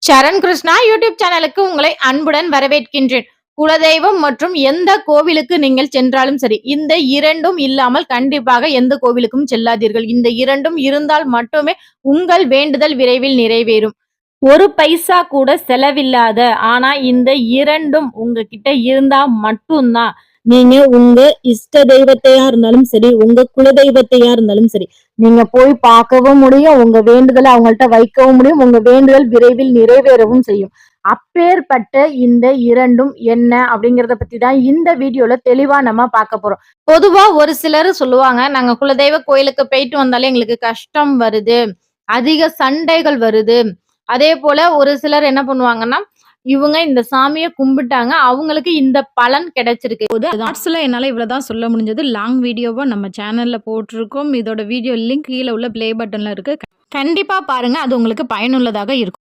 சரண் Krishna YouTube சேனலுக்கு உங்களை அன்புடன் வரவேற்கின்றேன். குலதெய்வம் மற்றும் எந்த கோவிலுக்கு நீங்கள் சென்றாலும் சரி, இந்த இரண்டும் இல்லாமல் கண்டிப்பாக எந்த கோவிலுக்கும் செல்லாதீர்கள். இந்த இரண்டும் இருந்தால் மட்டுமே உங்கள் வேண்டுதல் விரைவில் நிறைவேறும். ஒரு பைசா கூட செலவில்லாத, ஆனா இந்த இரண்டும் உங்ககிட்ட இருந்தா மட்டும்தான் நீங்க உங்க இஷ்ட தெய்வத்தையா இருந்தாலும் சரி, உங்க குல தெய்வத்தையா இருந்தாலும் சரி, நீங்க போய் பார்க்கவும் முடியும், உங்க வேண்டுதலை அவங்கள்ட்ட வைக்கவும் முடியும், உங்க வேண்டுதல் விரைவில் நிறைவேறவும் செய்யும். அப்பேற்பட்ட இந்த இரண்டும் என்ன அப்படிங்கறத பத்தி தான் இந்த வீடியோல தெளிவா நம்ம பார்க்க போறோம். பொதுவா ஒரு சிலர் சொல்லுவாங்க, நாங்க குலதெய்வ கோயிலுக்கு போயிட்டு வந்தாலே எங்களுக்கு கஷ்டம் வருது, அதிக சண்டைகள் வருது. அதே போல ஒரு சிலர் என்ன பண்ணுவாங்கன்னா, இவங்க இந்த சாமிய கும்பிட்டாங்க, அவங்களுக்கு இந்த பலன் கிடைச்சிருக்கு. ஷார்ட்ஸ்ல என்னால இவ்வளவுதான் சொல்ல முடிஞ்சது. லாங் வீடியோவா நம்ம சேனல்ல போட்டிருக்கோம். இதோட வீடியோ லிங்க் கீழே உள்ள ப்ளே பட்டன்ல இருக்கு. கண்டிப்பா பாருங்க. அது உங்களுக்கு பயனுள்ளதாக இருக்கும்.